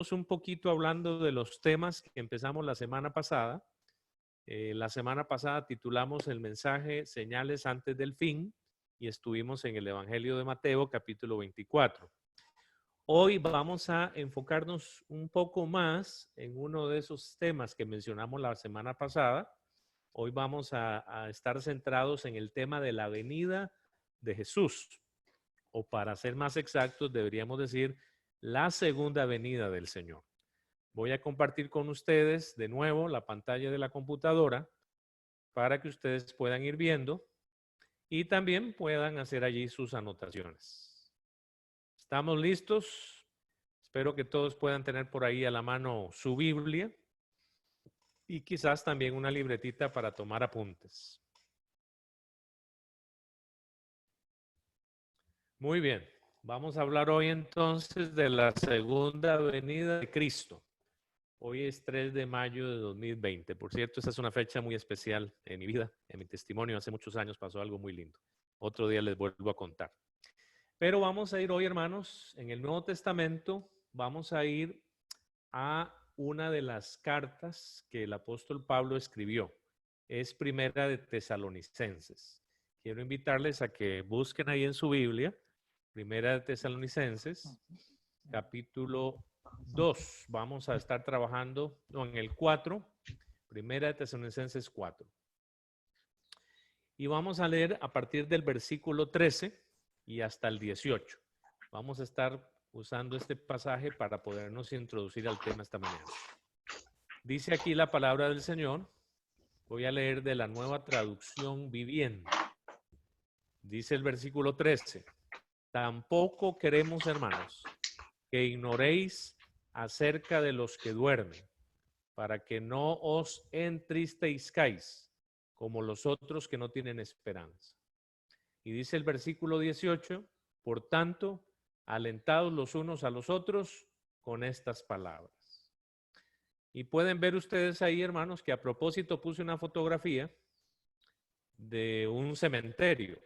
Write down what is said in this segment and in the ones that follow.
un poquito hablando de los temas que empezamos la semana pasada. La semana pasada titulamos el mensaje Señales antes del fin y estuvimos en el Evangelio de Mateo, capítulo 24. Hoy vamos a enfocarnos un poco más en uno de esos temas que mencionamos la semana pasada. Hoy vamos a estar centrados en el tema de la venida de Jesús, o para ser más exactos, deberíamos decir la segunda venida del Señor. Voy a compartir con ustedes de nuevo la pantalla de la computadora para que ustedes puedan ir viendo y también puedan hacer allí sus anotaciones. ¿Estamos listos? Espero que todos puedan tener por ahí a la mano su Biblia y quizás también una libretita para tomar apuntes. Muy bien, vamos a hablar hoy entonces de la segunda venida de Cristo. Hoy es 3 de mayo de 2020. Por cierto, esta es una fecha muy especial en mi vida, en mi testimonio. Hace muchos años pasó algo muy lindo. Otro día les vuelvo a contar. Pero vamos a ir hoy, hermanos, en el Nuevo Testamento, vamos a ir a una de las cartas que el apóstol Pablo escribió. Es Primera de Tesalonicenses. Quiero invitarles a que busquen ahí en su Biblia, Primera de Tesalonicenses, capítulo 2. Vamos a estar trabajando en el 4, Primera de Tesalonicenses 4. Y vamos a leer a partir del versículo 13 y hasta el 18. Vamos a estar usando este pasaje para podernos introducir al tema esta mañana. Dice aquí la palabra del Señor. Voy a leer de la Nueva Traducción Viviente. Dice el versículo 13. Tampoco queremos, hermanos, que ignoréis acerca de los que duermen, para que no os entristezcáis como los otros que no tienen esperanza. Y dice el versículo 18, por tanto, alentados los unos a los otros con estas palabras. Y pueden ver ustedes ahí, hermanos, que a propósito puse una fotografía de un cementerio,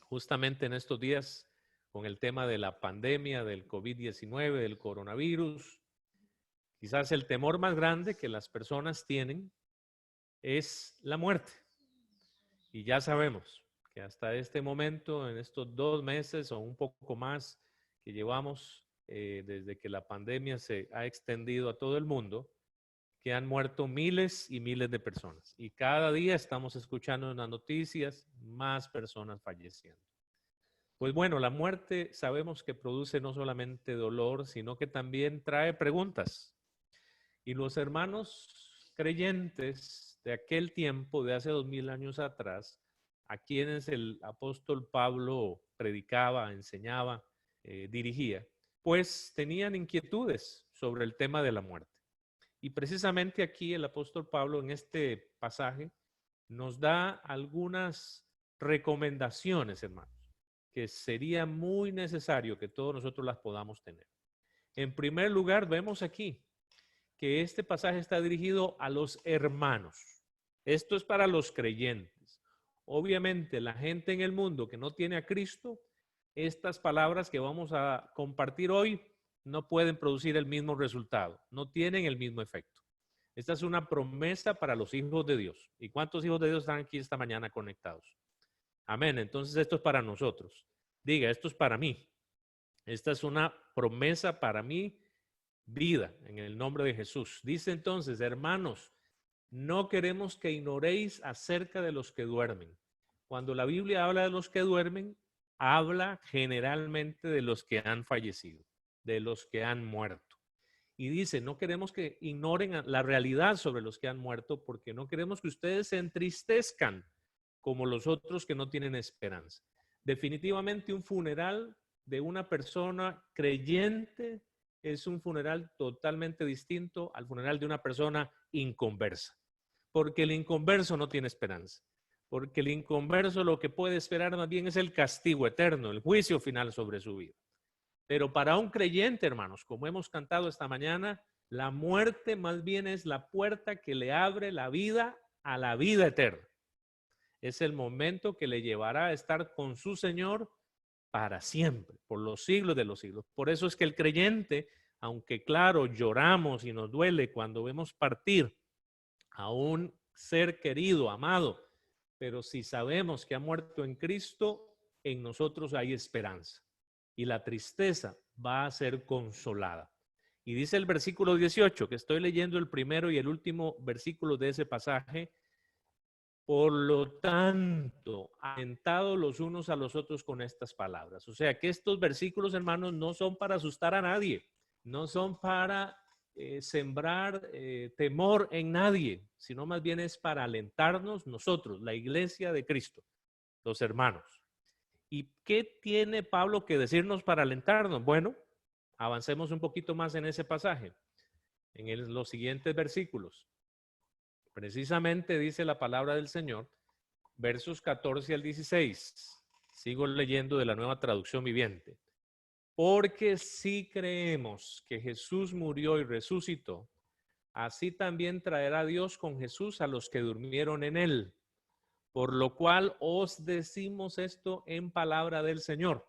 justamente en estos días, con el tema de la pandemia, del COVID-19, del coronavirus. Quizás el temor más grande que las personas tienen es la muerte. Y ya sabemos que hasta este momento, en estos 2 meses o un poco más que llevamos desde que la pandemia se ha extendido a todo el mundo, que han muerto miles y miles de personas. Y cada día estamos escuchando en las noticias más personas falleciendo. Pues bueno, la muerte sabemos que produce no solamente dolor, sino que también trae preguntas. Y los hermanos creyentes de aquel tiempo, de hace 2000 años atrás, a quienes el apóstol Pablo predicaba, enseñaba, dirigía, pues tenían inquietudes sobre el tema de la muerte. Y precisamente aquí el apóstol Pablo en este pasaje nos da algunas recomendaciones, hermanos, que sería muy necesario que todos nosotros las podamos tener. En primer lugar, vemos aquí que este pasaje está dirigido a los hermanos. Esto es para los creyentes. Obviamente, la gente en el mundo que no tiene a Cristo, estas palabras que vamos a compartir hoy no pueden producir el mismo resultado, no tienen el mismo efecto. Esta es una promesa para los hijos de Dios. ¿Y cuántos hijos de Dios están aquí esta mañana conectados? Amén. Entonces esto es para nosotros. Diga, esto es para mí. Esta es una promesa para mí, vida, en el nombre de Jesús. Dice entonces, hermanos, no queremos que ignoréis acerca de los que duermen. Cuando la Biblia habla de los que duermen, habla generalmente de los que han fallecido, de los que han muerto. Y dice, no queremos que ignoren la realidad sobre los que han muerto, porque no queremos que ustedes se entristezcan como los otros que no tienen esperanza. Definitivamente un funeral de una persona creyente es un funeral totalmente distinto al funeral de una persona inconversa, porque el inconverso no tiene esperanza, porque el inconverso lo que puede esperar más bien es el castigo eterno, el juicio final sobre su vida. Pero para un creyente, hermanos, como hemos cantado esta mañana, la muerte más bien es la puerta que le abre la vida a la vida eterna. Es el momento que le llevará a estar con su Señor para siempre, por los siglos de los siglos. Por eso es que el creyente aunque claro, lloramos y nos duele cuando vemos partir a un ser querido, amado, pero si sabemos que ha muerto en Cristo, en nosotros hay esperanza y la tristeza va a ser consolada. Y dice el versículo 18, que estoy leyendo el primero y el último versículo de ese pasaje: por lo tanto, alentados los unos a los otros con estas palabras. O sea que estos versículos, hermanos, no son para asustar a nadie, no son para sembrar temor en nadie, sino más bien es para alentarnos nosotros, la iglesia de Cristo, los hermanos. ¿Y qué tiene Pablo que decirnos para alentarnos? Bueno, avancemos un poquito más en ese pasaje, en los siguientes versículos. Precisamente dice la palabra del Señor, versos 14 al 16. Sigo leyendo de la Nueva Traducción Viviente. Porque si creemos que Jesús murió y resucitó, así también traerá Dios con Jesús a los que durmieron en él. Por lo cual os decimos esto en palabra del Señor,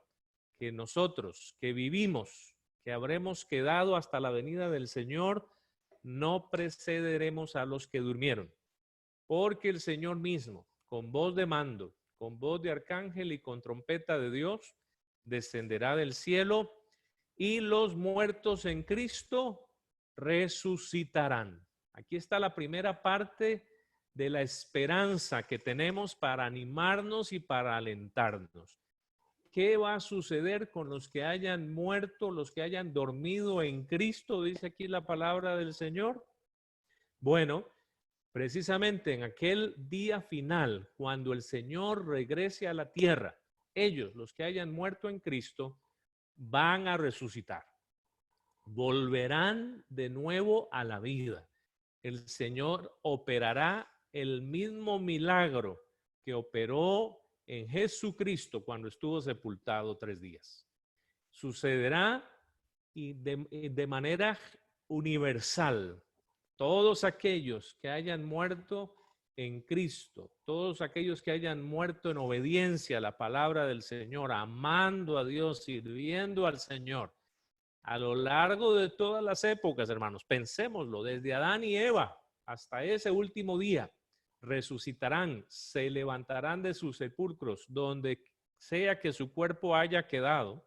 que nosotros que vivimos, que habremos quedado hasta la venida del Señor, no precederemos a los que durmieron. Porque el Señor mismo, con voz de mando, con voz de arcángel y con trompeta de Dios, descenderá del cielo y los muertos en Cristo resucitarán. Aquí está la primera parte de la esperanza que tenemos para animarnos y para alentarnos. ¿Qué va a suceder con los que hayan muerto, los que hayan dormido en Cristo? Dice aquí la palabra del Señor. Bueno, precisamente en aquel día final, cuando el Señor regrese a la tierra, ellos, los que hayan muerto en Cristo, van a resucitar. Volverán de nuevo a la vida. El Señor operará el mismo milagro que operó en Jesucristo cuando estuvo sepultado 3 días. Sucederá y de manera universal. Todos aquellos que hayan muerto en Cristo, todos aquellos que hayan muerto en obediencia a la palabra del Señor, amando a Dios, sirviendo al Señor, a lo largo de todas las épocas, hermanos, pensémoslo, desde Adán y Eva hasta ese último día, resucitarán, se levantarán de sus sepulcros, donde sea que su cuerpo haya quedado,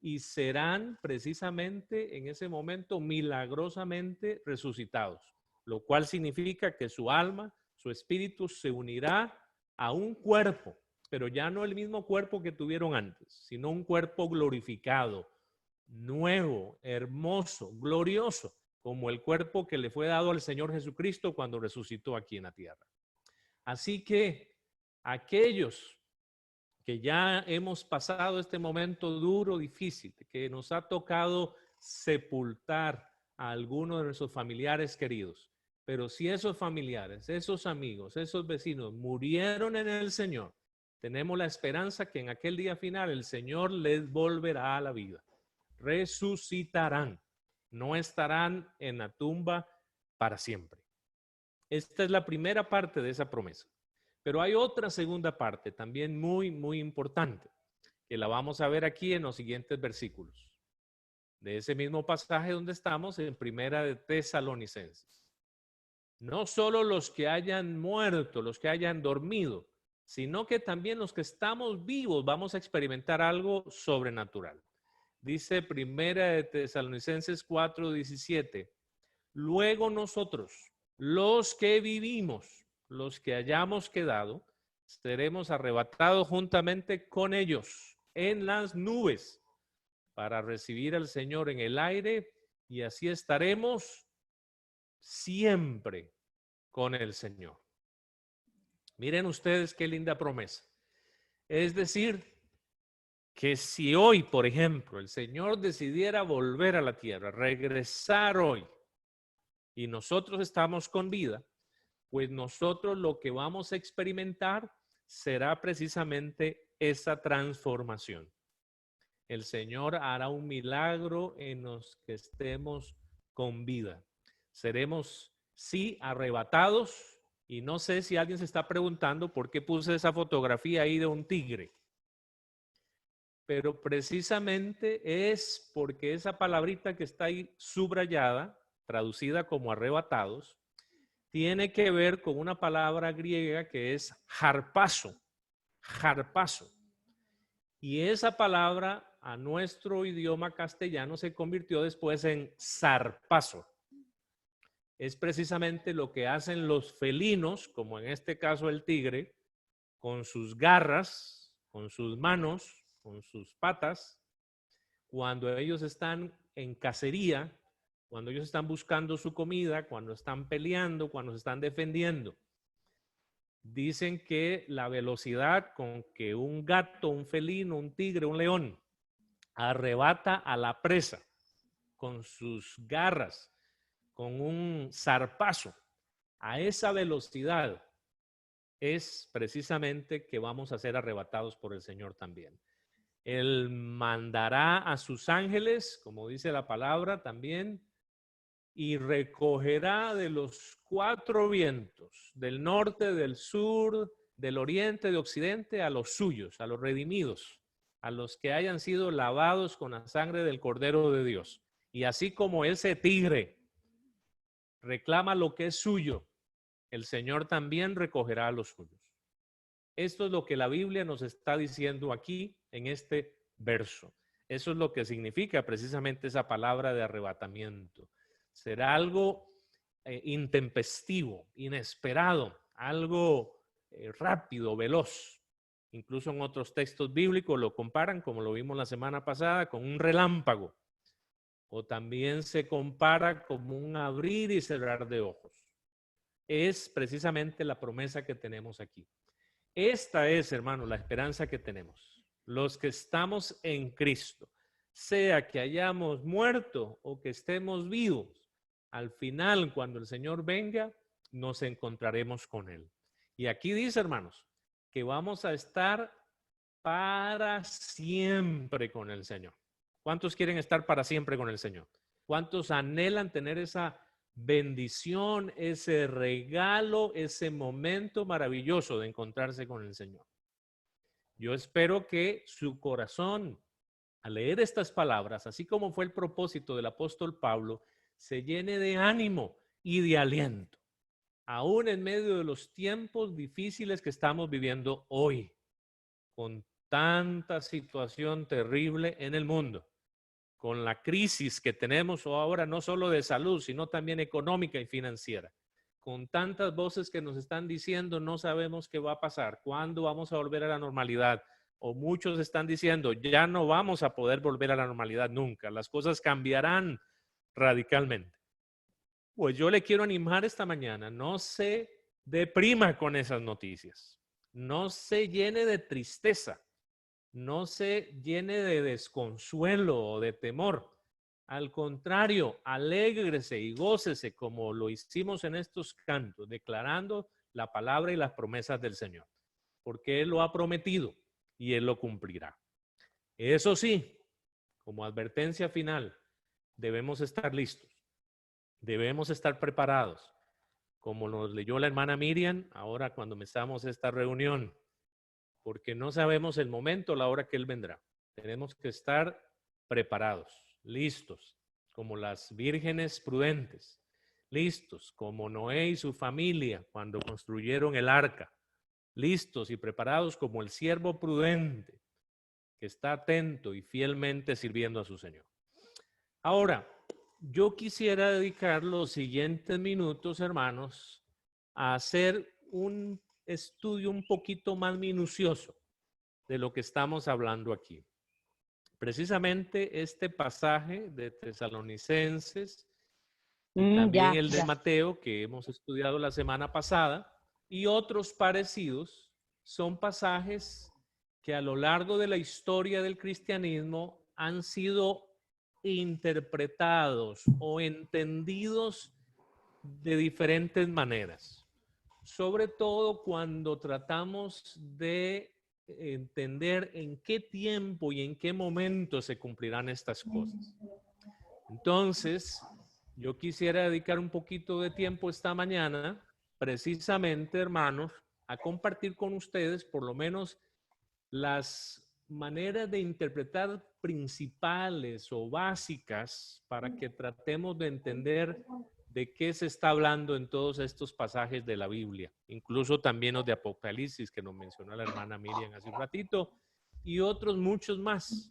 y serán precisamente en ese momento milagrosamente resucitados, lo cual significa que su alma, su espíritu se unirá a un cuerpo, pero ya no el mismo cuerpo que tuvieron antes, sino un cuerpo glorificado, nuevo, hermoso, glorioso, como el cuerpo que le fue dado al Señor Jesucristo cuando resucitó aquí en la tierra. Así que aquellos que ya hemos pasado este momento duro, difícil, que nos ha tocado sepultar a alguno de nuestros familiares queridos, pero si esos familiares, esos amigos, esos vecinos murieron en el Señor, tenemos la esperanza que en aquel día final el Señor les volverá a la vida. Resucitarán, no estarán en la tumba para siempre. Esta es la primera parte de esa promesa. Pero hay otra segunda parte también muy importante, que la vamos a ver aquí en los siguientes versículos. De ese mismo pasaje donde estamos, en Primera de Tesalonicenses. No solo los que hayan muerto, los que hayan dormido, sino que también los que estamos vivos vamos a experimentar algo sobrenatural. Dice Primera de Tesalonicenses 4:17. Luego nosotros, los que vivimos, los que hayamos quedado, seremos arrebatados juntamente con ellos en las nubes para recibir al Señor en el aire, y así estaremos siempre con el Señor. Miren ustedes qué linda promesa. Es decir, que si hoy, por ejemplo, el Señor decidiera volver a la tierra, regresar hoy, y nosotros estamos con vida, pues nosotros lo que vamos a experimentar será precisamente esa transformación. El Señor hará un milagro en los que estemos con vida. Seremos, sí, arrebatados. Y no sé si alguien se está preguntando por qué puse esa fotografía ahí de un tigre. pero precisamente es porque esa palabrita que está ahí subrayada, traducida como arrebatados, tiene que ver con una palabra griega que es harpazo, harpazo. Y esa palabra a nuestro idioma castellano se convirtió después en zarpazo. Es precisamente lo que hacen los felinos, como en este caso el tigre, con sus garras, con sus manos, con sus patas, cuando ellos están en cacería, cuando ellos están buscando su comida, cuando están peleando, cuando se están defendiendo. Dicen que la velocidad con que un gato, un felino, un tigre, un león arrebata a la presa con sus garras, con un zarpazo, a esa velocidad es precisamente que vamos a ser arrebatados por el Señor también. Él mandará a sus ángeles, como dice la palabra también, y recogerá de los cuatro vientos, del norte, del sur, del oriente, de occidente, a los suyos, a los redimidos, a los que hayan sido lavados con la sangre del Cordero de Dios. Y así como ese tigre reclama lo que es suyo, el Señor también recogerá a los suyos. Esto es lo que la Biblia nos está diciendo aquí en este verso. Eso es lo que significa precisamente esa palabra de arrebatamiento. Será algo intempestivo, inesperado, algo rápido, veloz. Incluso en otros textos bíblicos lo comparan, como lo vimos la semana pasada, con un relámpago. O también se compara como un abrir y cerrar de ojos. Es precisamente la promesa que tenemos aquí. Esta es, hermanos, la esperanza que tenemos. Los que estamos en Cristo, sea que hayamos muerto o que estemos vivos, al final, cuando el Señor venga, nos encontraremos con Él. Y aquí dice, hermanos, que vamos a estar para siempre con el Señor. ¿Cuántos quieren estar para siempre con el Señor? ¿Cuántos anhelan tener esa bendición, ese regalo, ese momento maravilloso de encontrarse con el Señor? Yo espero que su corazón, al leer estas palabras, así como fue el propósito del apóstol Pablo, se llene de ánimo y de aliento, aún en medio de los tiempos difíciles que estamos viviendo hoy, con tanta situación terrible en el mundo, con la crisis que tenemos ahora, no solo de salud, sino también económica y financiera, con tantas voces que nos están diciendo no sabemos qué va a pasar, cuándo vamos a volver a la normalidad, o muchos están diciendo ya no vamos a poder volver a la normalidad nunca, las cosas cambiarán radicalmente. Pues yo le quiero animar esta mañana, no se deprima con esas noticias, no se llene de tristeza, no se llene de desconsuelo o de temor. Al contrario, alégrese y gócese como lo hicimos en estos cantos, declarando la palabra y las promesas del Señor, porque Él lo ha prometido y Él lo cumplirá. Eso sí, como advertencia final, debemos estar listos, debemos estar preparados, como nos leyó la hermana Miriam ahora cuando empezamos esta reunión, porque no sabemos el momento, la hora que Él vendrá. Tenemos que estar preparados, listos, como las vírgenes prudentes, listos, como Noé y su familia cuando construyeron el arca, listos y preparados como el siervo prudente que está atento y fielmente sirviendo a su Señor. Ahora, yo quisiera dedicar los siguientes minutos, hermanos, a hacer un estudio un poquito más minucioso de lo que estamos hablando aquí. Precisamente este pasaje de Tesalonicenses y también el de Mateo que hemos estudiado la semana pasada y otros parecidos son pasajes que a lo largo de la historia del cristianismo han sido interpretados o entendidos de diferentes maneras, sobre todo cuando tratamos de entender en qué tiempo y en qué momento se cumplirán estas cosas. Entonces, yo quisiera dedicar un poquito de tiempo esta mañana, precisamente, hermanos, a compartir con ustedes por lo menos las maneras de interpretar principales o básicas para que tratemos de entender de qué se está hablando en todos estos pasajes de la Biblia, incluso también los de Apocalipsis que nos mencionó la hermana Miriam hace un ratito, y otros muchos más.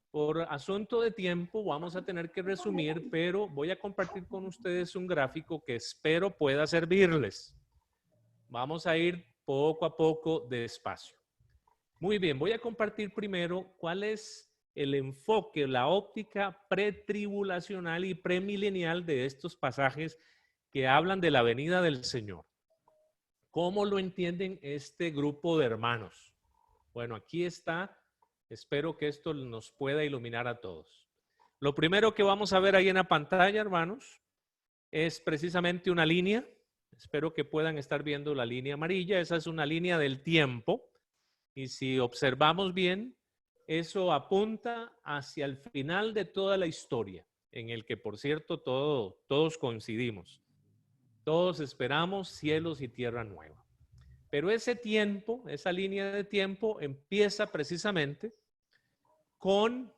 Por asunto de tiempo vamos a tener que resumir, pero voy a compartir con ustedes un gráfico que espero pueda servirles. Vamos a ir poco a poco despacio. Muy bien, voy a compartir primero cuál es el enfoque, la óptica pretribulacional y premilenial de estos pasajes que hablan de la venida del Señor. ¿Cómo lo entienden este grupo de hermanos? Bueno, aquí está. Espero que esto nos pueda iluminar a todos. Lo primero que vamos a ver ahí en la pantalla, hermanos, es precisamente una línea. Espero que puedan estar viendo la línea amarilla. Esa es una línea del tiempo. Y si observamos bien, eso apunta hacia el final de toda la historia, en el que, por cierto, todos coincidimos. Todos esperamos cielos y tierra nueva. Pero ese tiempo, esa línea de tiempo, empieza precisamente con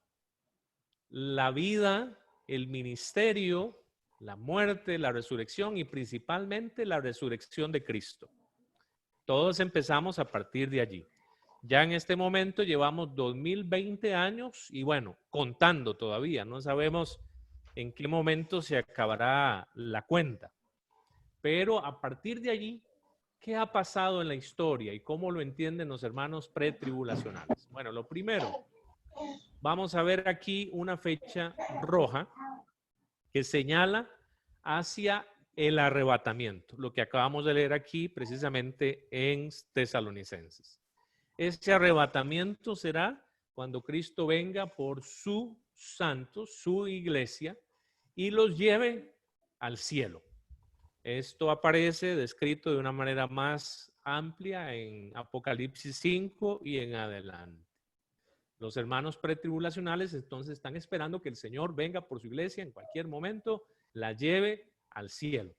la vida, el ministerio, la muerte, la resurrección y principalmente la resurrección de Cristo. Todos empezamos a partir de allí. Ya en este momento llevamos 2020 años y bueno, contando todavía, no sabemos en qué momento se acabará la cuenta. Pero a partir de allí, ¿qué ha pasado en la historia y cómo lo entienden los hermanos pretribulacionales? Bueno, lo primero, vamos a ver aquí una fecha roja que señala hacia el arrebatamiento, lo que acabamos de leer aquí precisamente en Tesalonicenses. Ese arrebatamiento será cuando Cristo venga por sus santos, su iglesia, y los lleve al cielo. Esto aparece descrito de una manera más amplia en Apocalipsis 5 y en adelante. Los hermanos pretribulacionales entonces están esperando que el Señor venga por su iglesia en cualquier momento, la lleve al cielo.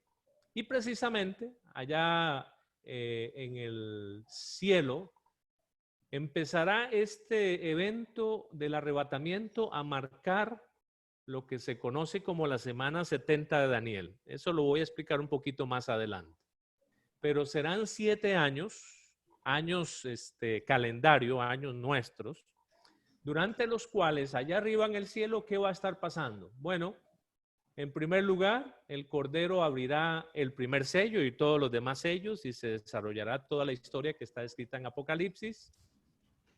Y precisamente allá en el cielo empezará este evento del arrebatamiento a marcar lo que se conoce como la semana 70 de Daniel. Eso lo voy a explicar un poquito más adelante. Pero serán 7 años, calendario, años nuestros, durante los cuales allá arriba en el cielo, ¿qué va a estar pasando? Bueno, en primer lugar, el Cordero abrirá el primer sello y todos los demás sellos y se desarrollará toda la historia que está escrita en Apocalipsis.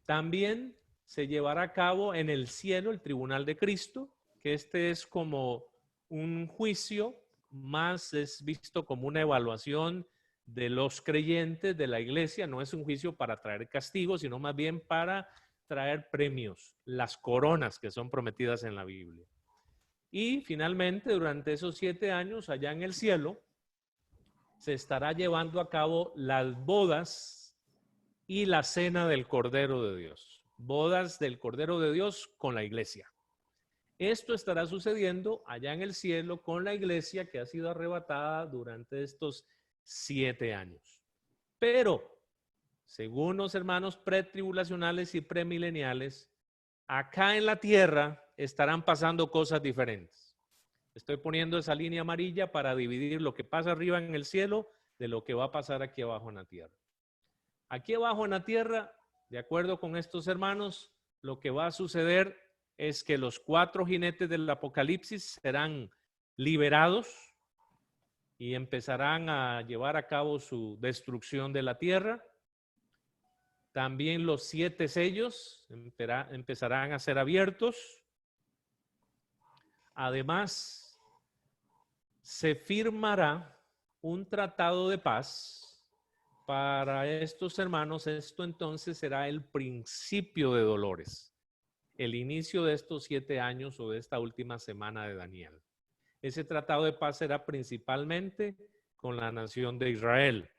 También se llevará a cabo en el cielo el tribunal de Cristo, que este es como un juicio, más es visto como una evaluación de los creyentes de la iglesia. No es un juicio para traer castigo, sino más bien para traer premios, las coronas que son prometidas en la Biblia. Y finalmente, durante esos 7 años, allá en el cielo, se estará llevando a cabo las bodas y la cena del Cordero de Dios. Bodas del Cordero de Dios con la iglesia. Esto estará sucediendo allá en el cielo con la iglesia que ha sido arrebatada durante estos 7 años. Pero, según los hermanos pretribulacionales y premileniales, acá en la tierra estarán pasando cosas diferentes. Estoy poniendo esa línea amarilla para dividir lo que pasa arriba en el cielo de lo que va a pasar aquí abajo en la tierra. Aquí abajo en la tierra, de acuerdo con estos hermanos, lo que va a suceder es que los 4 jinetes del Apocalipsis serán liberados y empezarán a llevar a cabo su destrucción de la tierra. También los 7 sellos empezarán a ser abiertos. Además, se firmará un tratado de paz. Para estos hermanos, esto entonces será el principio de dolores, el inicio de estos 7 años o de esta última semana de Daniel. Ese tratado de paz será principalmente con la nación de Israel.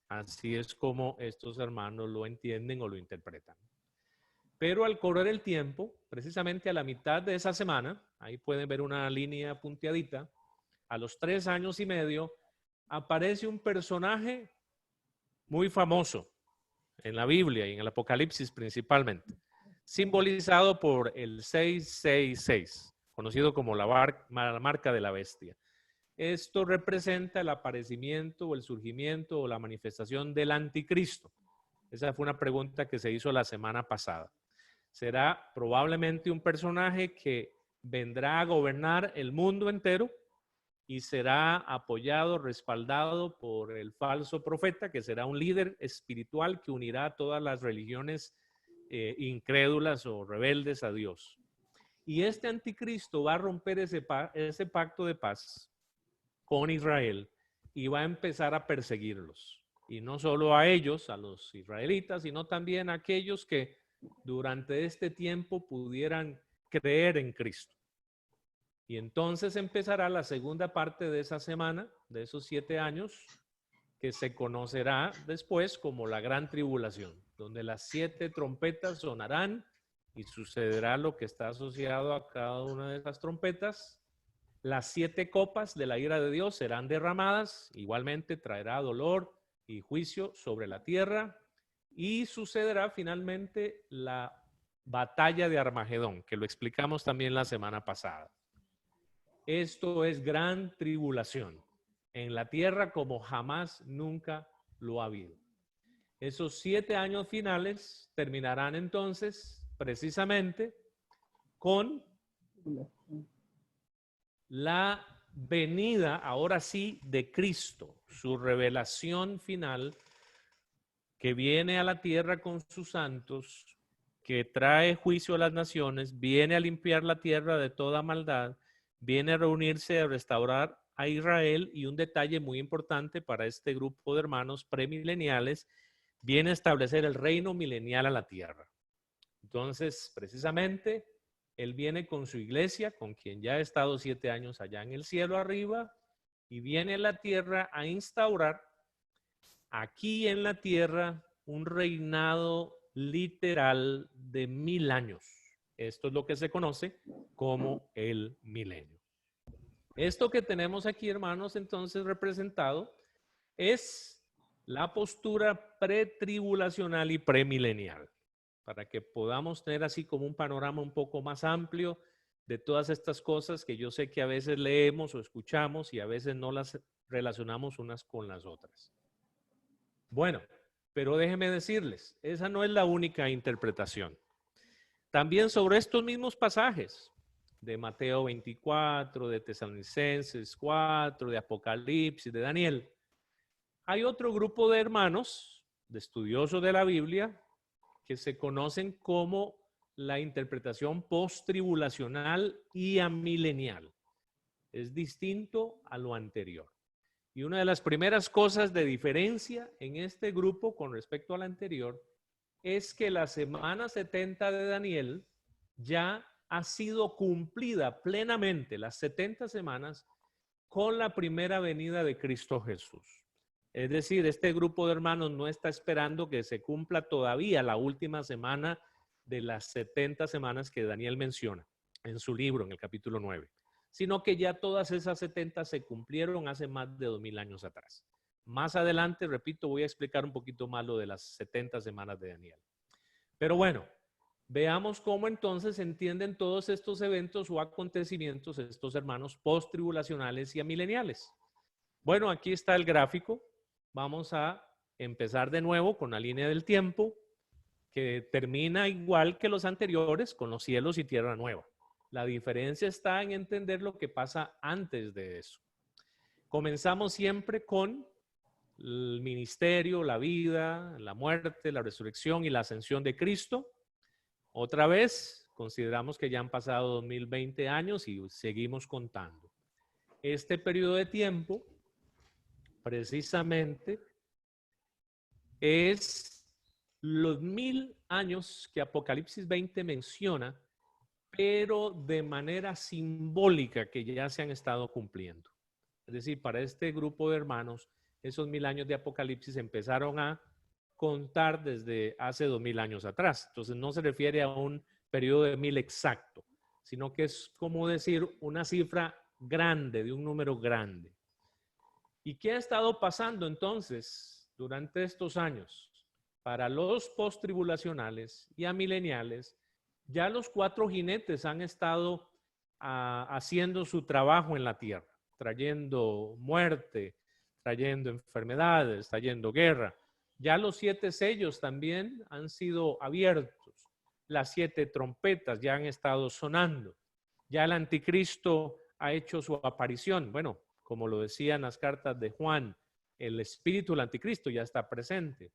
Así es como estos hermanos lo entienden o lo interpretan. Pero al correr el tiempo, precisamente a la mitad de esa semana, ahí pueden ver una línea punteadita, a los 3 años y medio, aparece un personaje muy famoso en la Biblia y en el Apocalipsis principalmente. simbolizado por el 666, conocido como la marca de la bestia. Esto representa el aparecimiento o el surgimiento o la manifestación del anticristo. Esa fue una pregunta que se hizo la semana pasada. Será probablemente un personaje que vendrá a gobernar el mundo entero y será apoyado, respaldado por el falso profeta, que será un líder espiritual que unirá a todas las religiones incrédulas o rebeldes a Dios. Y este anticristo va a romper ese pacto de paz con Israel y va a empezar a perseguirlos. Y no solo a ellos, a los israelitas, sino también a aquellos que durante este tiempo pudieran creer en Cristo. Y entonces empezará la segunda parte de esa semana, de esos 7 años, que se conocerá después como la gran tribulación, donde las 7 trompetas sonarán y sucederá lo que está asociado a cada una de esas trompetas. Las 7 copas de la ira de Dios serán derramadas, igualmente traerá dolor y juicio sobre la tierra, y sucederá finalmente la batalla de Armagedón, que lo explicamos también la semana pasada. Esto es gran tribulación en la tierra como jamás nunca lo ha habido. Esos 7 años finales terminarán entonces precisamente con la venida, ahora sí, de Cristo, su revelación final, que viene a la tierra con sus santos, que trae juicio a las naciones, viene a limpiar la tierra de toda maldad, viene a reunirse, a restaurar a Israel, y un detalle muy importante para este grupo de hermanos premileniales, viene a establecer el reino milenial a la tierra. Entonces, precisamente, él viene con su iglesia, con quien ya ha estado 7 años allá en el cielo arriba, y viene a la tierra a instaurar aquí en la tierra un reinado literal de 1000 años. Esto es lo que se conoce como el milenio. Esto que tenemos aquí, hermanos, entonces representado es la postura pretribulacional y premilenial, para que podamos tener así como un panorama un poco más amplio de todas estas cosas que yo sé que a veces leemos o escuchamos y a veces no las relacionamos unas con las otras. Bueno, pero déjenme decirles, esa no es la única interpretación. También sobre estos mismos pasajes de Mateo 24, de Tesalonicenses 4, de Apocalipsis, de Daniel, hay otro grupo de hermanos, de estudiosos de la Biblia, que se conocen como la interpretación post-tribulacional y amilenial. Es distinto a lo anterior. Y una de las primeras cosas de diferencia en este grupo con respecto al anterior es que la semana 70 de Daniel ya ha sido cumplida plenamente, las 70 semanas, con la primera venida de Cristo Jesús. Es decir, este grupo de hermanos no está esperando que se cumpla todavía la última semana de las 70 semanas que Daniel menciona en su libro, en el capítulo 9, sino que ya todas esas 70 se cumplieron hace más de 2000 años atrás. Más adelante, repito, voy a explicar un poquito más lo de las 70 semanas de Daniel. Pero bueno, veamos cómo entonces entienden todos estos eventos o acontecimientos estos hermanos post-tribulacionales y amileniales. Bueno, aquí está el gráfico. Vamos a empezar de nuevo con la línea del tiempo que termina igual que los anteriores con los cielos y tierra nueva. La diferencia está en entender lo que pasa antes de eso. Comenzamos siempre con el ministerio, la vida, la muerte, la resurrección y la ascensión de Cristo. Otra vez, consideramos que ya han pasado 2020 años y seguimos contando. Este periodo de tiempo, precisamente, es los 1000 años que Apocalipsis 20 menciona, pero de manera simbólica que ya se han estado cumpliendo. Es decir, para este grupo de hermanos, esos 1000 años de Apocalipsis empezaron a contar desde hace 2000 años atrás. Entonces no se refiere a un periodo de 1000 exacto, sino que es como decir una cifra grande, de un número grande. ¿Y qué ha estado pasando entonces durante estos años? Para los post-tribulacionales y amileniales, Ya los 4 jinetes han estado haciendo su trabajo en la tierra, trayendo muerte, trayendo enfermedades, trayendo guerra. Ya los 7 sellos también han sido abiertos. Las 7 trompetas ya han estado sonando. Ya el anticristo ha hecho su aparición. Bueno, como lo decían las cartas de Juan, el espíritu del anticristo ya está presente.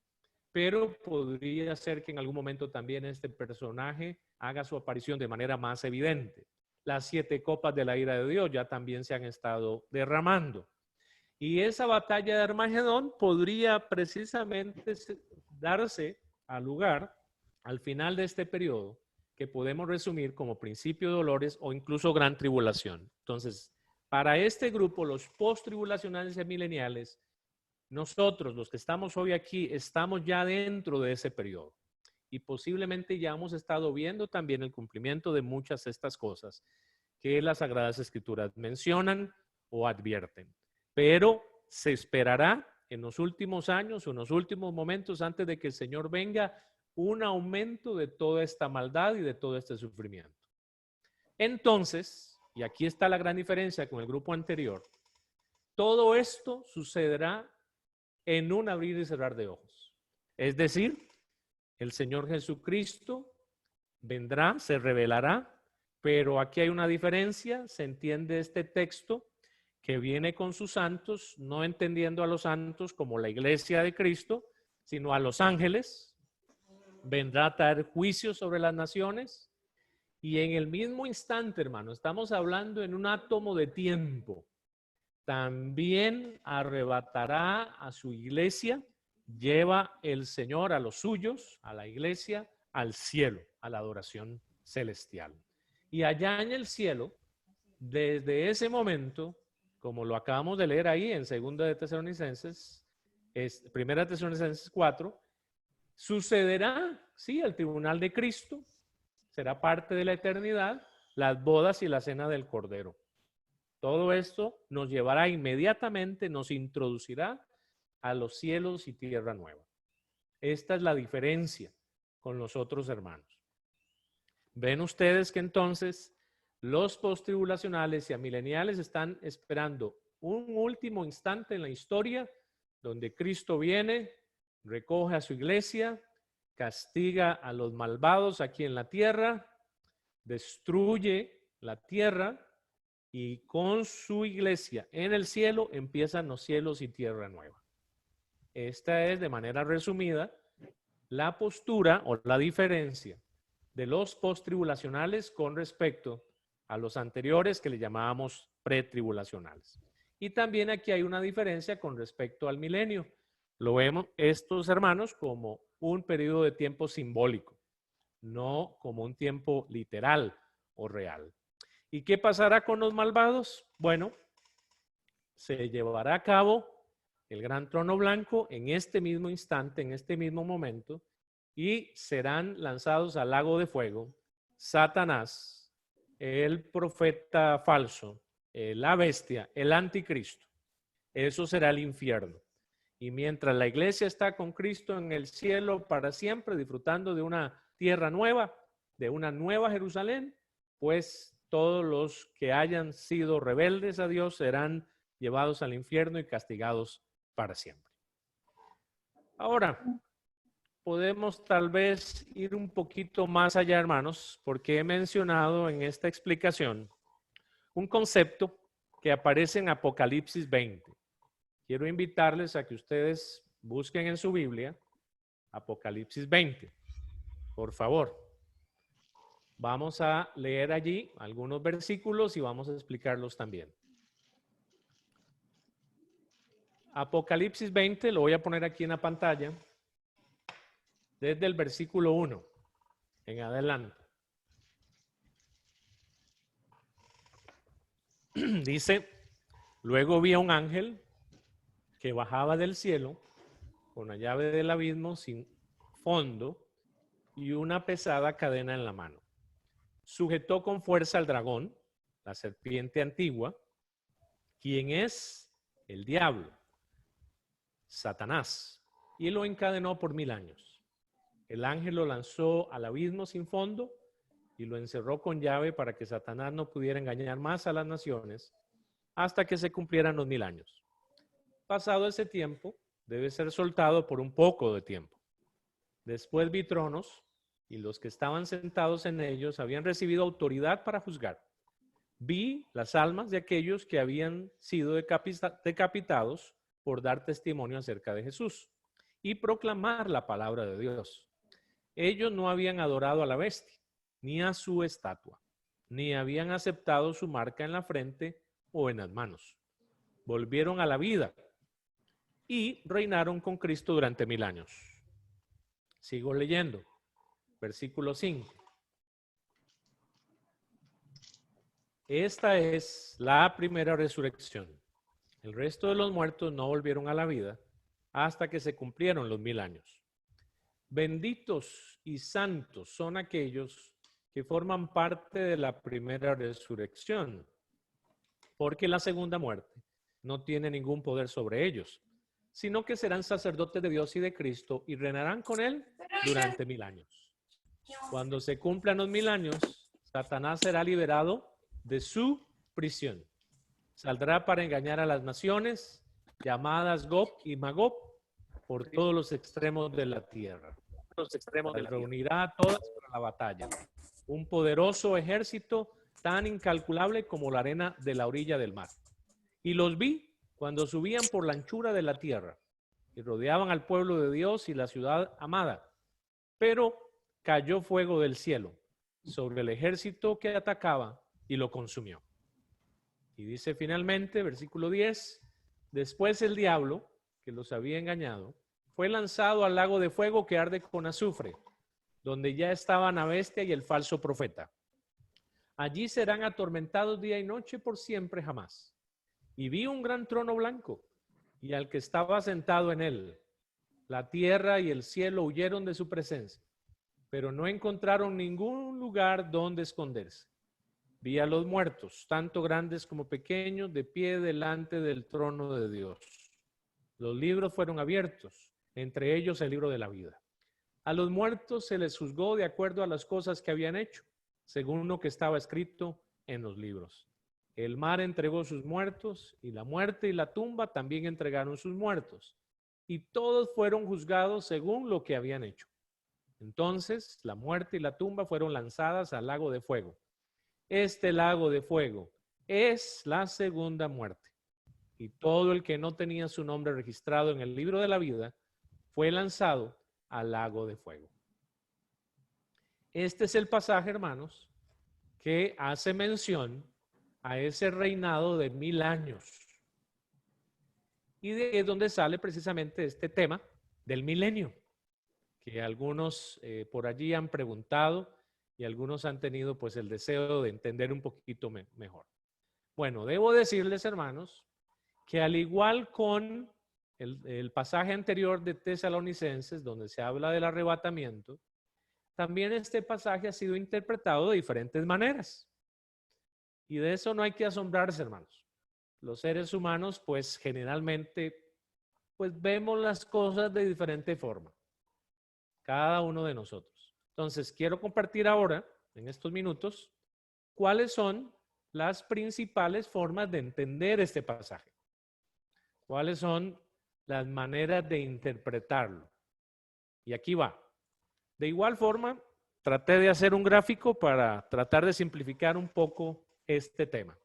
Pero podría ser que en algún momento también este personaje haga su aparición de manera más evidente. Las 7 copas de la ira de Dios ya también se han estado derramando. Y esa batalla de Armagedón podría precisamente darse al lugar al final de este periodo, que podemos resumir como principio de dolores o incluso gran tribulación. Entonces, para este grupo, los post-tribulacionales y mileniales, nosotros, los que estamos hoy aquí, estamos ya dentro de ese periodo y posiblemente ya hemos estado viendo también el cumplimiento de muchas de estas cosas que las Sagradas Escrituras mencionan o advierten. Pero se esperará en los últimos años o en los últimos momentos antes de que el Señor venga un aumento de toda esta maldad y de todo este sufrimiento. Entonces, y aquí está la gran diferencia con el grupo anterior, todo esto sucederá en un abrir y cerrar de ojos. Es decir, el Señor Jesucristo vendrá, se revelará, pero aquí hay una diferencia, se entiende este texto que viene con sus santos, no entendiendo a los santos como la iglesia de Cristo, sino a los ángeles, vendrá a traer juicio sobre las naciones y en el mismo instante, hermano, estamos hablando en un átomo de tiempo, también arrebatará a su iglesia, lleva el Señor a los suyos, a la iglesia, al cielo, a la adoración celestial. Y allá en el cielo, desde ese momento, como lo acabamos de leer ahí en 2 de Tesalonicenses, 1 Tesalonicenses 4, sucederá, sí, el tribunal de Cristo, será parte de la eternidad, las bodas y la cena del Cordero. Todo esto nos llevará inmediatamente, nos introducirá a los cielos y tierra nueva. Esta es la diferencia con los otros hermanos. Ven ustedes que entonces los postribulacionales y amileniales están esperando un último instante en la historia donde Cristo viene, recoge a su iglesia, castiga a los malvados aquí en la tierra, destruye la tierra y con su iglesia en el cielo empiezan los cielos y tierra nueva. Esta es, de manera resumida, la postura o la diferencia de los postribulacionales con respecto a los anteriores que le llamábamos pretribulacionales. Y también aquí hay una diferencia con respecto al milenio. Lo vemos estos hermanos como un periodo de tiempo simbólico, no como un tiempo literal o real. ¿Y qué pasará con los malvados? Bueno, se llevará a cabo el gran trono blanco en este mismo instante, en este mismo momento, y serán lanzados al lago de fuego Satanás, el profeta falso, la bestia, el anticristo. Eso será el infierno. Y mientras la iglesia está con Cristo en el cielo para siempre, disfrutando de una tierra nueva, de una nueva Jerusalén, pues todos los que hayan sido rebeldes a Dios serán llevados al infierno y castigados para siempre. Ahora, podemos tal vez ir un poquito más allá, hermanos, porque he mencionado en esta explicación un concepto que aparece en Apocalipsis 20. Quiero invitarles a que ustedes busquen en su Biblia Apocalipsis 20, por favor. Vamos a leer allí algunos versículos y vamos a explicarlos también. Apocalipsis 20, lo voy a poner aquí en la pantalla, desde el versículo 1 en adelante. Dice, luego vi a un ángel que bajaba del cielo con la llave del abismo sin fondo y una pesada cadena en la mano. Sujetó con fuerza al dragón, la serpiente antigua, quien es el diablo, Satanás, y lo encadenó por 1000 años. El ángel lo lanzó al abismo sin fondo y lo encerró con llave para que Satanás no pudiera engañar más a las naciones hasta que se cumplieran los 1000 años. Pasado ese tiempo, debe ser soltado por un poco de tiempo. Después vi tronos, y los que estaban sentados en ellos habían recibido autoridad para juzgar. Vi las almas de aquellos que habían sido decapitados por dar testimonio acerca de Jesús y proclamar la palabra de Dios. Ellos no habían adorado a la bestia, ni a su estatua, ni habían aceptado su marca en la frente o en las manos. Volvieron a la vida y reinaron con Cristo durante 1000 años. Sigo leyendo. Versículo 5. Esta es la primera resurrección. El resto de los muertos no volvieron a la vida hasta que se cumplieron los 1000 años. Benditos y santos son aquellos que forman parte de la primera resurrección, porque la segunda muerte no tiene ningún poder sobre ellos, sino que serán sacerdotes de Dios y de Cristo y reinarán con él durante 1000 años. Cuando se cumplan los 1000 años, Satanás será liberado de su prisión. Saldrá para engañar a las naciones, llamadas Gog y Magog, por todos los extremos de la tierra. Reunirá a todas para la batalla. Un poderoso ejército tan incalculable como la arena de la orilla del mar. Y los vi cuando subían por la anchura de la tierra y rodeaban al pueblo de Dios y la ciudad amada. Pero cayó fuego del cielo sobre el ejército que atacaba y lo consumió. Y dice finalmente, versículo 10, después el diablo, que los había engañado, fue lanzado al lago de fuego que arde con azufre, donde ya estaban la bestia y el falso profeta. Allí serán atormentados día y noche por siempre jamás. Y vi un gran trono blanco y al que estaba sentado en él. La tierra y el cielo huyeron de su presencia, pero no encontraron ningún lugar donde esconderse. Vi a los muertos, tanto grandes como pequeños, de pie delante del trono de Dios. Los libros fueron abiertos, entre ellos el libro de la vida. A los muertos se les juzgó de acuerdo a las cosas que habían hecho, según lo que estaba escrito en los libros. El mar entregó sus muertos, y la muerte y la tumba también entregaron sus muertos, y todos fueron juzgados según lo que habían hecho. Entonces la muerte y la tumba fueron lanzadas al lago de fuego. Este lago de fuego es la segunda muerte. Y todo el que no tenía su nombre registrado en el libro de la vida fue lanzado al lago de fuego. Este es el pasaje, hermanos, que hace mención a ese reinado de 1000 años. Y de ahí es donde sale precisamente este tema del milenio, que algunos por allí han preguntado y algunos han tenido pues el deseo de entender un poquito mejor. Bueno, debo decirles, hermanos, que al igual con el pasaje anterior de Tesalonicenses, donde se habla del arrebatamiento, también este pasaje ha sido interpretado de diferentes maneras. Y de eso no hay que asombrarse, hermanos. Los seres humanos, pues generalmente, pues vemos las cosas de diferente forma. Cada uno de nosotros. Entonces, quiero compartir ahora, en estos minutos, cuáles son las principales formas de entender este pasaje. ¿Cuáles son las maneras de interpretarlo? Y aquí va. De igual forma, traté de hacer un gráfico para tratar de simplificar un poco este tema.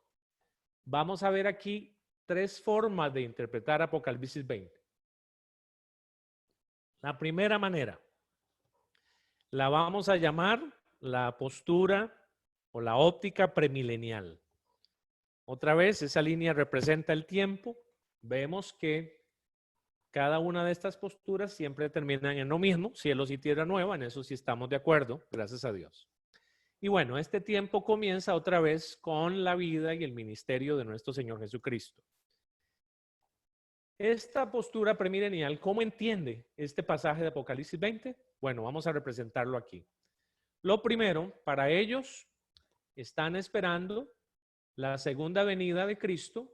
Vamos a ver aquí 3 formas de interpretar Apocalipsis 20. La primera manera la vamos a llamar la postura o la óptica premilenial. Otra vez, esa línea representa el tiempo. Vemos que cada una de estas posturas siempre terminan en lo mismo, cielos y tierra nueva, en eso sí estamos de acuerdo, gracias a Dios. Y bueno, este tiempo comienza otra vez con la vida y el ministerio de nuestro Señor Jesucristo. Esta postura premilenial, ¿cómo entiende este pasaje de Apocalipsis 20? Bueno, vamos a representarlo aquí. Lo primero, para ellos están esperando la segunda venida de Cristo,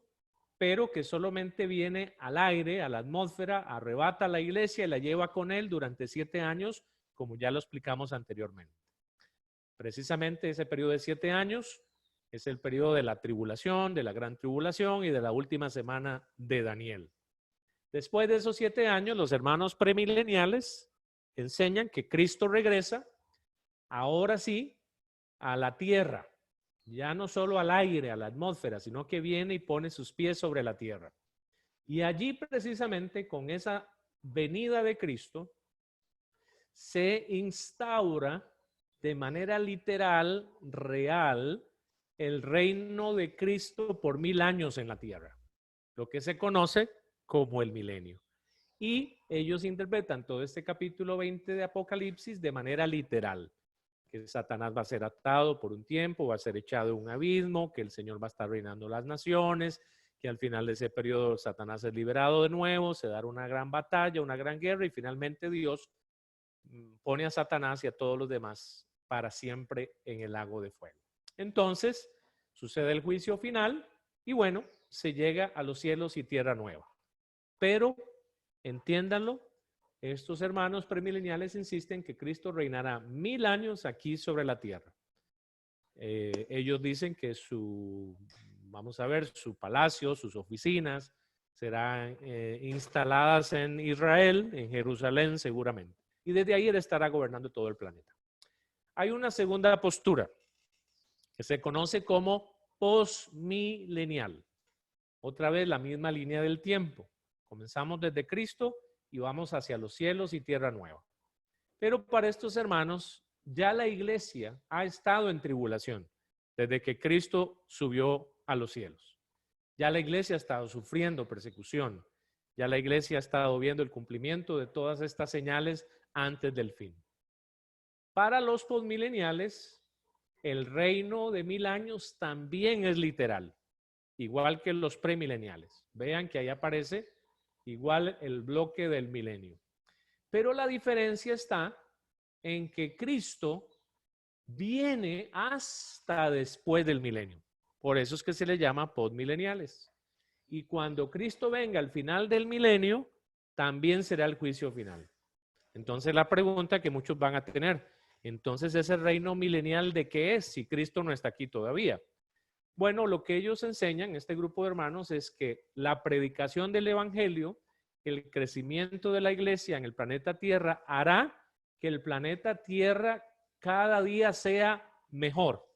pero que solamente viene al aire, a la atmósfera, arrebata a la iglesia y la lleva con él durante 7 años, como ya lo explicamos anteriormente. Precisamente ese periodo de 7 años es el periodo de la tribulación, de la gran tribulación y de la última semana de Daniel. Después de esos 7 años, los hermanos premileniales enseñan que Cristo regresa, ahora sí, a la tierra, ya no solo al aire, a la atmósfera, sino que viene y pone sus pies sobre la tierra. Y allí precisamente con esa venida de Cristo se instaura de manera literal, real, el reino de Cristo por 1000 años en la tierra, lo que se conoce como el milenio. Y ellos interpretan todo este capítulo 20 de Apocalipsis de manera literal, que Satanás va a ser atado por un tiempo, va a ser echado en un abismo, que el Señor va a estar reinando las naciones, que al final de ese periodo Satanás es liberado de nuevo, se dará una gran batalla, una gran guerra y finalmente Dios pone a Satanás y a todos los demás para siempre en el lago de fuego. Entonces sucede el juicio final y bueno, se llega a los cielos y tierra nueva. Pero entiéndanlo, estos hermanos premileniales insisten que Cristo reinará 1000 años aquí sobre la tierra. Ellos dicen que vamos a ver, su palacio, sus oficinas serán instaladas en Israel, en Jerusalén seguramente. Y desde ahí él estará gobernando todo el planeta. Hay una segunda postura que se conoce como postmilenial. Otra vez la misma línea del tiempo. Comenzamos desde Cristo y vamos hacia los cielos y tierra nueva. Pero para estos hermanos, ya la iglesia ha estado en tribulación desde que Cristo subió a los cielos. Ya la iglesia ha estado sufriendo persecución. Ya la iglesia ha estado viendo el cumplimiento de todas estas señales antes del fin. Para los postmileniales, el reino de 1000 años también es literal, igual que los premileniales. Vean que ahí aparece igual el bloque del milenio. Pero la diferencia está en que Cristo viene hasta después del milenio. Por eso es que se le llama postmileniales. Y cuando Cristo venga al final del milenio, también será el juicio final. Entonces la pregunta que muchos van a tener, entonces ese reino milenial ¿de qué es si Cristo no está aquí todavía? Bueno, lo que ellos enseñan, este grupo de hermanos, es que la predicación del evangelio, el crecimiento de la iglesia en el planeta Tierra hará que el planeta Tierra cada día sea mejor,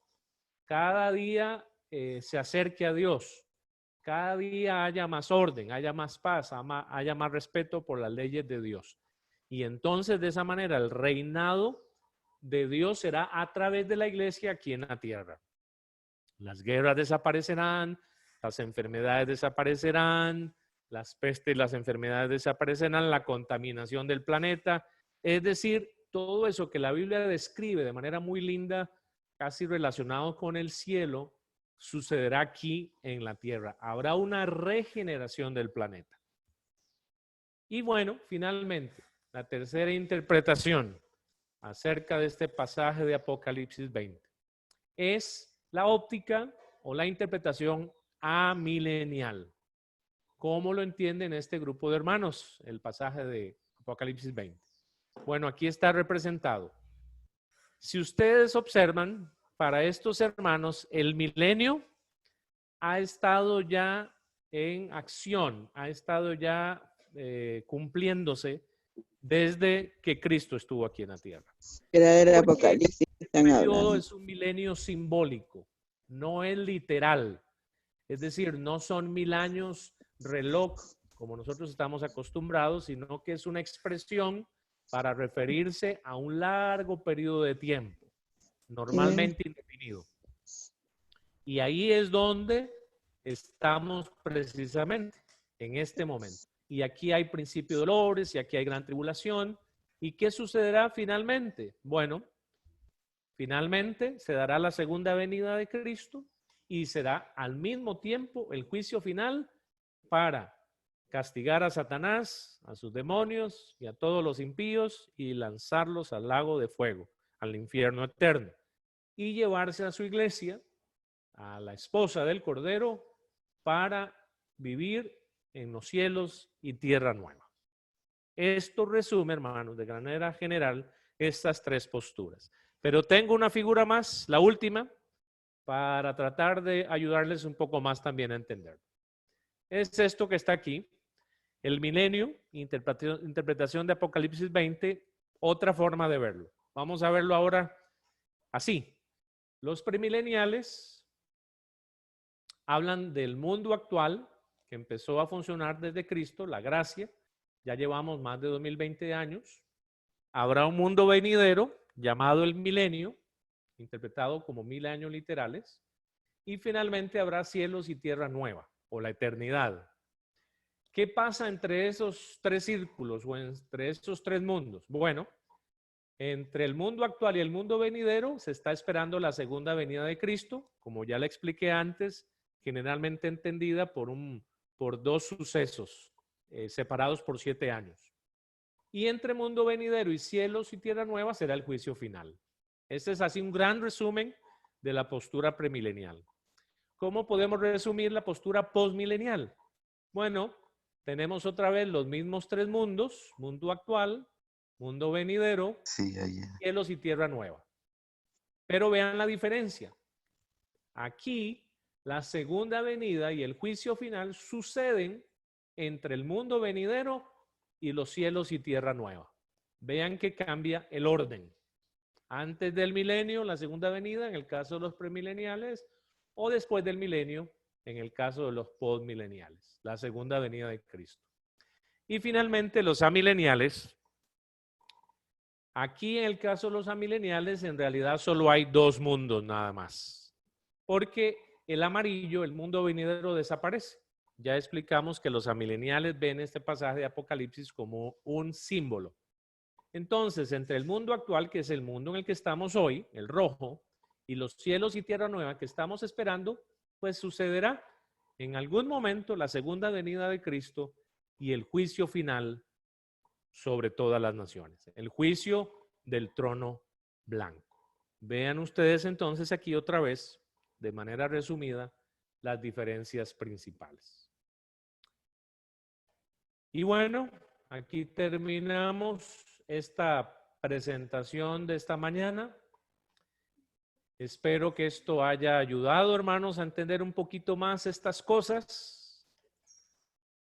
cada día se acerque a Dios, cada día haya más orden, haya más paz, haya más respeto por las leyes de Dios. Y entonces de esa manera el reinado de Dios será a través de la iglesia aquí en la tierra. Las guerras desaparecerán, las enfermedades desaparecerán, las pestes, las enfermedades desaparecerán, la contaminación del planeta. Es decir, todo eso que la Biblia describe de manera muy linda, casi relacionado con el cielo, sucederá aquí en la tierra. Habrá una regeneración del planeta. Y bueno, finalmente, la tercera interpretación acerca de este pasaje de Apocalipsis 20 es la óptica o la interpretación amilenial. ¿Cómo lo entienden este grupo de hermanos el pasaje de Apocalipsis 20? Bueno, aquí está representado. Si ustedes observan, para estos hermanos, el milenio ha estado ya en acción, ha estado ya cumpliéndose desde que Cristo estuvo aquí en la tierra. Era el Porque Apocalipsis que este están periodo hablando. es un milenio simbólico, no es literal. Es decir, no son 1000 años reloj como nosotros estamos acostumbrados, sino que es una expresión para referirse a un largo periodo de tiempo, normalmente indefinido. Y ahí es donde estamos precisamente en este momento. Y aquí hay principio de dolores y aquí hay gran tribulación. ¿Y qué sucederá finalmente? Bueno, finalmente se dará la segunda venida de Cristo y será al mismo tiempo el juicio final para castigar a Satanás, a sus demonios y a todos los impíos y lanzarlos al lago de fuego, al infierno eterno, y llevarse a su iglesia, a la esposa del Cordero, para vivir en los cielos y tierra nueva. Esto resume, hermanos, de manera general estas tres posturas. Pero tengo una figura más, la última, para tratar de ayudarles un poco más también a entender. Es esto que está aquí, el milenio, interpretación de Apocalipsis 20, otra forma de verlo. Vamos a verlo ahora así. Los premileniales hablan del mundo actual que empezó a funcionar desde Cristo, la gracia. Ya llevamos más de 2020 años. Habrá un mundo venidero llamado el milenio, interpretado como 1000 años literales. Y finalmente habrá cielos y tierra nueva, o la eternidad. ¿Qué pasa entre esos tres círculos o entre esos tres mundos? Bueno, entre el mundo actual y el mundo venidero se está esperando la segunda venida de Cristo, como ya le expliqué antes, generalmente entendida por dos sucesos separados por 7 años. Y entre mundo venidero y cielos y tierra nueva será el juicio final. Este es así un gran resumen de la postura premilenial. ¿Cómo podemos resumir la postura postmilenial? Bueno, tenemos otra vez los mismos tres mundos, mundo actual, mundo venidero, Sí, cielos y tierra nueva. Pero vean la diferencia. Aquí, la segunda venida y el juicio final suceden entre el mundo venidero y los cielos y tierra nueva. Vean que cambia el orden. Antes del milenio, la segunda venida, en el caso de los premileniales, o después del milenio, en el caso de los postmileniales, la segunda venida de Cristo. Y finalmente, los amileniales. Aquí, en el caso de los amileniales, en realidad solo hay dos mundos nada más. Porque el amarillo, el mundo venidero, desaparece. Ya explicamos que los amileniales ven este pasaje de Apocalipsis como un símbolo. Entonces, entre el mundo actual, que es el mundo en el que estamos hoy, el rojo, y los cielos y tierra nueva que estamos esperando, pues sucederá en algún momento la segunda venida de Cristo y el juicio final sobre todas las naciones. El juicio del trono blanco. Vean ustedes entonces aquí otra vez, de manera resumida, las diferencias principales. Y bueno, aquí terminamos esta presentación de esta mañana. Espero que esto haya ayudado, hermanos, a entender un poquito más estas cosas.